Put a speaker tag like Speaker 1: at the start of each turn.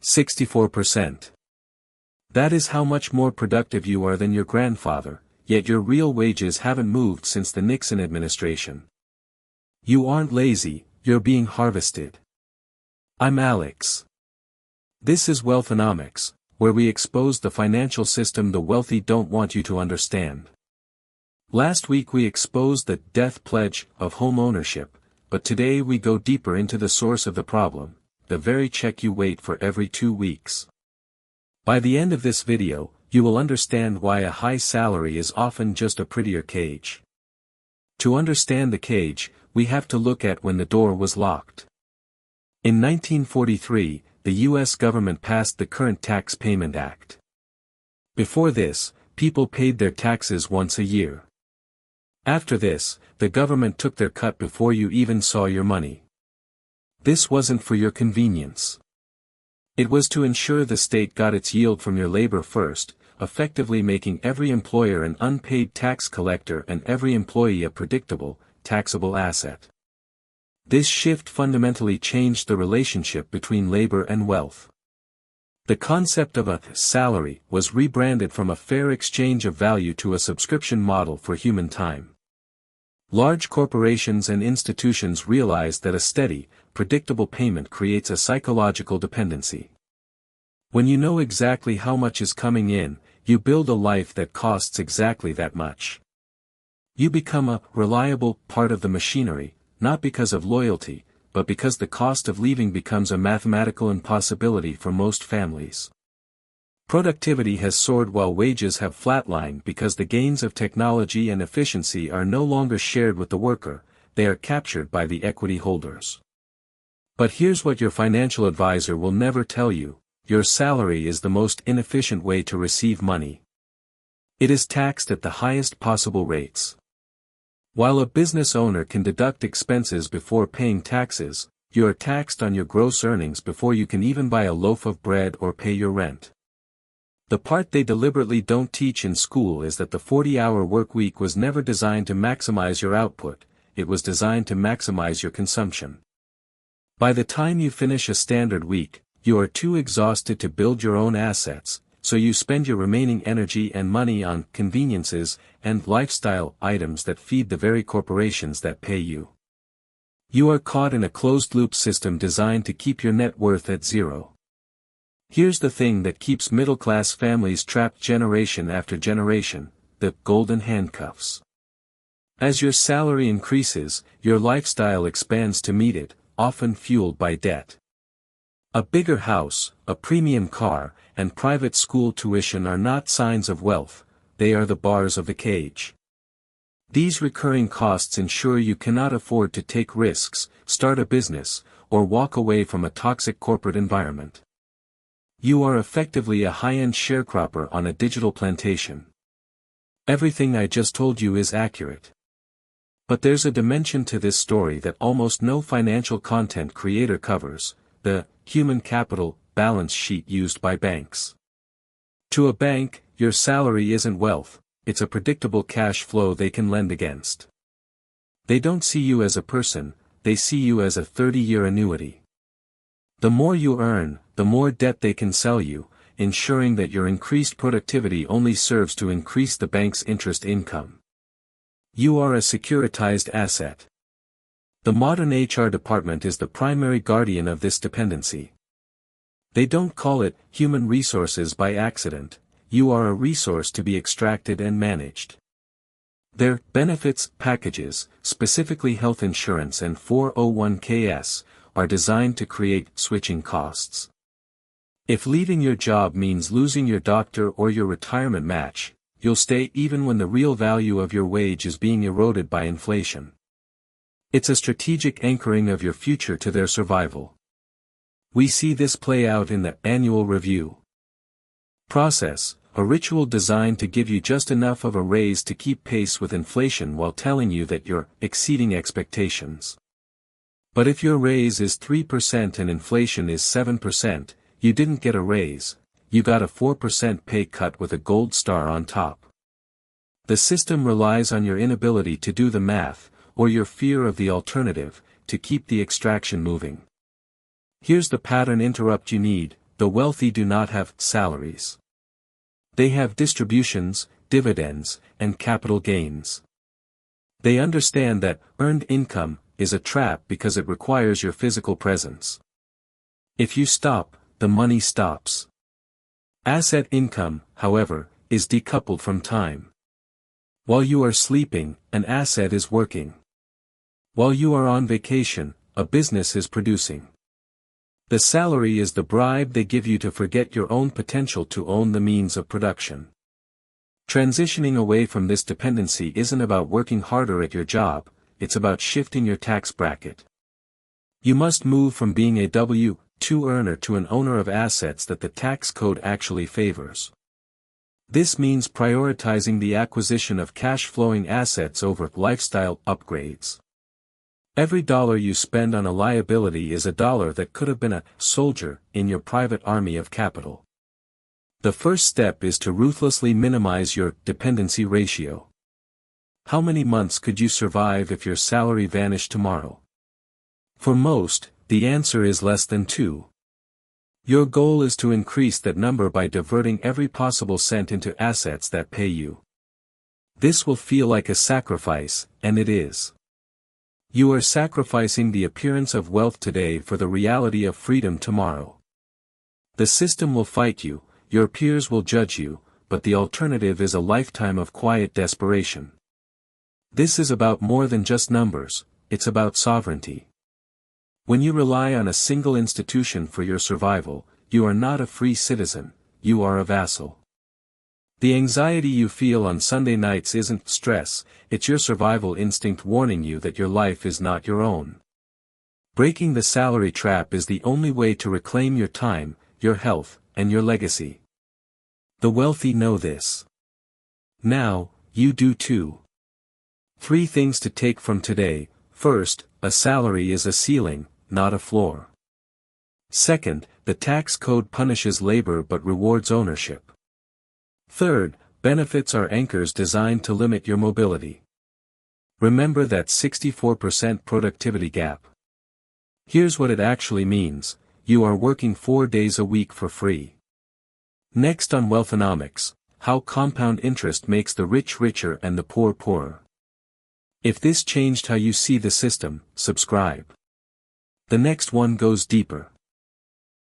Speaker 1: 64%. That is how much more productive you are than your grandfather, yet your real wages haven't moved since the Nixon administration. You aren't lazy, you're being harvested. I'm Alex. This is Wealthonomics, where we expose the financial system the wealthy don't want you to understand. Last week we exposed the death pledge of home ownership, but today we go deeper into the source of the problem, the very check you wait for every 2 weeks. By the end of this video, you will understand why a high salary is often just a prettier cage. To understand the cage, we have to look at when the door was locked. In 1943, the U.S. government passed the Current Tax Payment Act. Before this, people paid their taxes once a year. After this, the government took their cut before you even saw your money. This wasn't for your convenience. It was to ensure the state got its yield from your labor first, effectively making every employer an unpaid tax collector and every employee a predictable, taxable asset. This shift fundamentally changed the relationship between labor and wealth. The concept of a salary was rebranded from a fair exchange of value to a subscription model for human time. Large corporations and institutions realized that a steady, predictable payment creates a psychological dependency. When you know exactly how much is coming in, you build a life that costs exactly that much. You become a reliable part of the machinery, not because of loyalty, but because the cost of leaving becomes a mathematical impossibility for most families. Productivity has soared while wages have flatlined because the gains of technology and efficiency are no longer shared with the worker, they are captured by the equity holders. But here's what your financial advisor will never tell you: your salary is the most inefficient way to receive money. It is taxed at the highest possible rates. While a business owner can deduct expenses before paying taxes, you are taxed on your gross earnings before you can even buy a loaf of bread or pay your rent. The part they deliberately don't teach in school is that the 40-hour work week was never designed to maximize your output, it was designed to maximize your consumption. By the time you finish a standard week, you are too exhausted to build your own assets, so you spend your remaining energy and money on conveniences and lifestyle items that feed the very corporations that pay you. You are caught in a closed-loop system designed to keep your net worth at zero. Here's the thing that keeps middle-class families trapped generation after generation: the golden handcuffs. As your salary increases, your lifestyle expands to meet it, often fueled by debt. A bigger house, a premium car, and private school tuition are not signs of wealth, they are the bars of the cage. These recurring costs ensure you cannot afford to take risks, start a business, or walk away from a toxic corporate environment. You are effectively a high-end sharecropper on a digital plantation. Everything I just told you is accurate. But there's a dimension to this story that almost no financial content creator covers: the human capital balance sheet used by banks. To a bank, your salary isn't wealth, it's a predictable cash flow they can lend against. They don't see you as a person, they see you as a 30-year annuity. The more you earn, the more debt they can sell you, ensuring that your increased productivity only serves to increase the bank's interest income. You are a securitized asset. The modern HR department is the primary guardian of this dependency. They don't call it human resources by accident, you are a resource to be extracted and managed. Their benefits packages, specifically health insurance and 401ks, are designed to create switching costs. If leaving your job means losing your doctor or your retirement match, you'll stay even when the real value of your wage is being eroded by inflation. It's a strategic anchoring of your future to their survival. We see this play out in the annual review process, a ritual designed to give you just enough of a raise to keep pace with inflation while telling you that you're exceeding expectations. But if your raise is 3% and inflation is 7%, you didn't get a raise, you got a 4% pay cut with a gold star on top. The system relies on your inability to do the math, or your fear of the alternative, to keep the extraction moving. Here's the pattern interrupt you need: the wealthy do not have salaries. They have distributions, dividends, and capital gains. They understand that earned income is a trap because it requires your physical presence. If you stop, the money stops. Asset income, however, is decoupled from time. While you are sleeping, an asset is working. While you are on vacation, a business is producing. The salary is the bribe they give you to forget your own potential to own the means of production. Transitioning away from this dependency isn't about working harder at your job, it's about shifting your tax bracket. You must move from being a W-2 earner to an owner of assets that the tax code actually favors. This means prioritizing the acquisition of cash-flowing assets over lifestyle upgrades. Every dollar you spend on a liability is a dollar that could have been a soldier in your private army of capital. The first step is to ruthlessly minimize your dependency ratio. How many months could you survive if your salary vanished tomorrow? For most, the answer is less than 2. Your goal is to increase that number by diverting every possible cent into assets that pay you. This will feel like a sacrifice, and it is. You are sacrificing the appearance of wealth today for the reality of freedom tomorrow. The system will fight you, your peers will judge you, but the alternative is a lifetime of quiet desperation. This is about more than just numbers, it's about sovereignty. When you rely on a single institution for your survival, you are not a free citizen, you are a vassal. The anxiety you feel on Sunday nights isn't stress, it's your survival instinct warning you that your life is not your own. Breaking the salary trap is the only way to reclaim your time, your health, and your legacy. The wealthy know this. Now, you do too. 3 things to take from today. First, a salary is a ceiling, not a floor. Second, the tax code punishes labor but rewards ownership. Third, benefits are anchors designed to limit your mobility. Remember that 64% productivity gap. Here's what it actually means: you are working 4 days a week for free. Next on Wealthonomics, how compound interest makes the rich richer and the poor poorer. If this changed how you see the system, subscribe. The next one goes deeper.